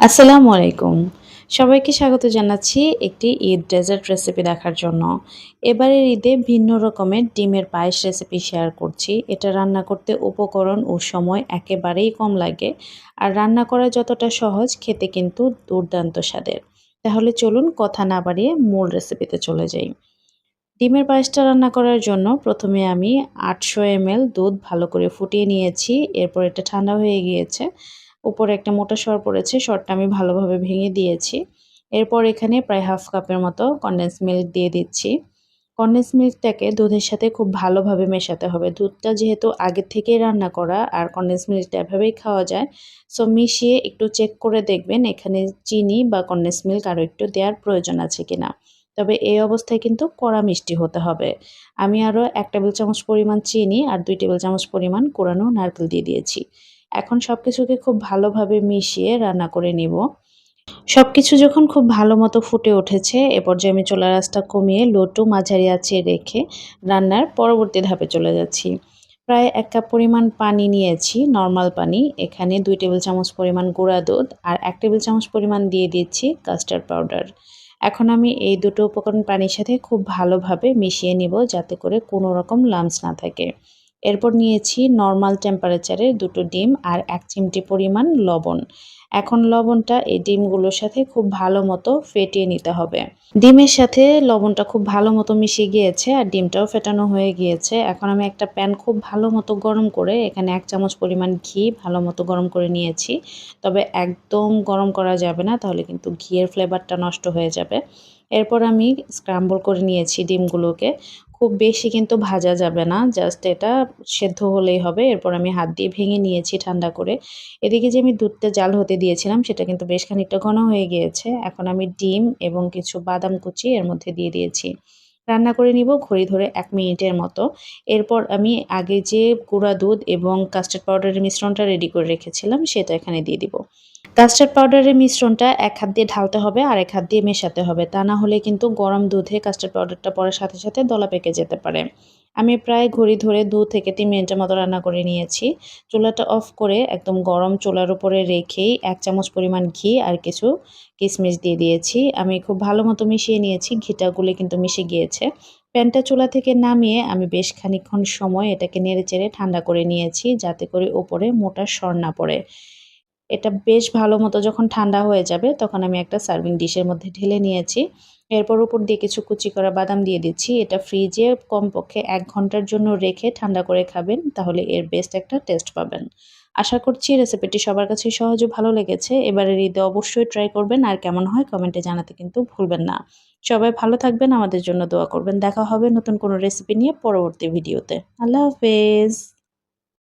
আসসালামু আলাইকুম। সবাইকে স্বাগত জানাচ্ছি একটি ঈদ ডেজার্ট রেসিপি দেখার জন্য। এবারের ঈদে ভিন্ন রকমের ডিমের পায়েস রেসিপি শেয়ার করছি। এটা রান্না করতে উপকরণ ও সময় একেবারেই কম লাগে। আর রান্না করা যতটা সহজ, খেতে কিন্তু দুর্দান্ত স্বাদের। তাহলে চলুন কথা না বাড়িয়ে মূল রেসিপিতে চলে যাই। ডিমের পায়েসটা রান্না করার জন্য প্রথমে আমি ৮০০ ml দুধ ভালো করে ফুটিয়ে নিয়েছি। এরপর এটা ঠান্ডা হয়ে গিয়েছে। উপরে একটা মোটা সর পড়েছে, সরটা আমি ভালোভাবে ভেঙে দিয়েছি। এরপর এখানে প্রায় 1/2 কাপের মতো কনডেন্স মিল্ক দিয়ে দিচ্ছি। কনডেন্স মিল্কটাকে দুধের সাথে খুব ভালোভাবে মেশাতে হবে। দুধটা যেহেতু আগে থেকেই রান্না করা আর কনডেন্স মিল্কটা এভাবেই খাওয়া যায়। সো মিশিয়ে একটু চেক করে দেখবেন এখানে চিনি বা কনডেন্স মিল্ক আরও একটু দেওয়ার প্রয়োজন আছে কিনা। তবে এই অবস্থায় কিন্তু কড়া মিষ্টি হতে হবে। আমি আরও ১ টেবিল চামচ পরিমাণ চিনি আর ২ টেবিল চামচ পরিমাণ কোরানো নারকেল দিয়ে দিয়েছি। এখন সবকিছুকে খুব ভালোভাবে মিশিয়ে রান্না করে নিব। সবকিছু যখন খুব ভালো মতো ফুটে উঠেছে, এ পর্যায়ে আমি চুলার আঁচটা কমিয়ে লো টু মাঝারি আঁচে রেখে রান্নার পরবর্তী ধাপে চলে যাচ্ছি। প্রায় ১ কাপ পরিমাণ পানি নিয়েছি, নরমাল পানি। এখানে ২ টেবিল চামচ পরিমাণ গুঁড়া দুধ আর ১ টেবিল চামচ পরিমাণ দিয়ে দিচ্ছি কাস্টার্ড পাউডার। এখন আমি এই দুটো উপকরণ পানির সাথে খুব ভালোভাবে মিশিয়ে নিব যাতে করে কোনো রকম লাম্পস না থাকে। এরপর নিয়েছি নরমাল টেম্পারেচারে ২টো ডিম আর ১ চিমটি পরিমাণ লবণ। এখন লবণটা এই ডিমগুলোর সাথে খুব ভালো মতো ফেটিয়ে নিতে হবে। ডিমের সাথে লবণটা খুব ভালো মতো মিশে গিয়েছে আর ডিমটাও ফেটানো হয়ে গিয়েছে। এখন আমি একটা প্যান খুব ভালো মতো গরম করে এখানে ১ চামচ পরিমাণ ঘি ভালো মতো গরম করে নিয়েছি। তবে একদম গরম করা যাবে না, তাহলে কিন্তু ঘিয়ের ফ্লেভারটা নষ্ট হয়ে যাবে। এরপর আমি স্ক্রাম্বল করে নিয়েছি ডিমগুলোকে। খুব বেশি কিন্তু ভাজা যাবে না, জাস্ট এটা সেদ্ধ হলেই হবে। এরপর আমি হাত দিয়ে ভেঙে নিয়েছি ঠান্ডা করে। এদিকে যে আমি দুধটা জাল হতে দিয়েছিলাম সেটা কিন্তু বেশ খানিকটা ঘন হয়ে গিয়েছে। এখন আমি ডিম এবং কিছু বাদাম কুচি এর মধ্যে দিয়ে দিয়েছি। রান্না করে নিব ঘড়ি ধরে ১ মিনিটের মতো। এরপর আমি আগে যে গুঁড়া দুধ এবং কাস্টার্ড পাউডারের মিশ্রণটা রেডি করে রেখেছিলাম সেটা এখানে দিয়ে দিব। কাস্টার্ড পাউডারের মিশ্রণটা এক হাত দিয়ে ঢালতে হবে আর এক হাত দিয়ে মেশাতে হবে। তা না হলে কিন্তু গরম দুধে কাস্টার্ড পাউডারটা পড়ার সাথে সাথে দলা পেকে যেতে পারে। আমি প্রায় ঘড়ি ধরে ২ থেকে ৩ মিনিটের মতো রান্না করে নিয়েছি। চুলাটা অফ করে একদম গরম চুলার উপরে রেখেই ১ চামচ পরিমাণ ঘি আর কিছু কিশমিশ দিয়ে দিয়েছি। আমি খুব ভালো মতো মিশিয়ে নিয়েছি। ঘিটা গলে কিন্তু মিশে গিয়েছে। প্যানটা চুলা থেকে নামিয়ে আমি বেশ খানিকক্ষণ সময় এটাকে নেড়েচেড়ে ঠান্ডা করে নিয়েছি যাতে করে উপরে মোটা সর না পড়ে। এটা বেশ ভালো মতো যখন ঠান্ডা হয়ে যাবে তখন আমি একটা সার্ভিং ডিশের মধ্যে ঢেলে নিয়েছি। এরপর উপর দিয়ে কিছু কুচি করা বাদাম দিয়ে দিচ্ছি। এটা ফ্রিজে কমপক্ষে ১ ঘন্টার জন্য রেখে ঠান্ডা করে খাবেন, তাহলে এর বেস্ট একটা টেস্ট পাবেন। আশা করছি রেসিপিটি সবার কাছেই সহজ ও ভালো লেগেছে। এবারের ঈদে অবশ্যই ট্রাই করবেন আর কেমন হয় কমেন্টে জানাতে কিন্তু ভুলবেন না। সবাই ভালো থাকবেন, আমাদের জন্য দোয়া করবেন। দেখা হবে নতুন কোনো রেসিপি নিয়ে পরবর্তী ভিডিওতে। আল্লাহ হাফেজ।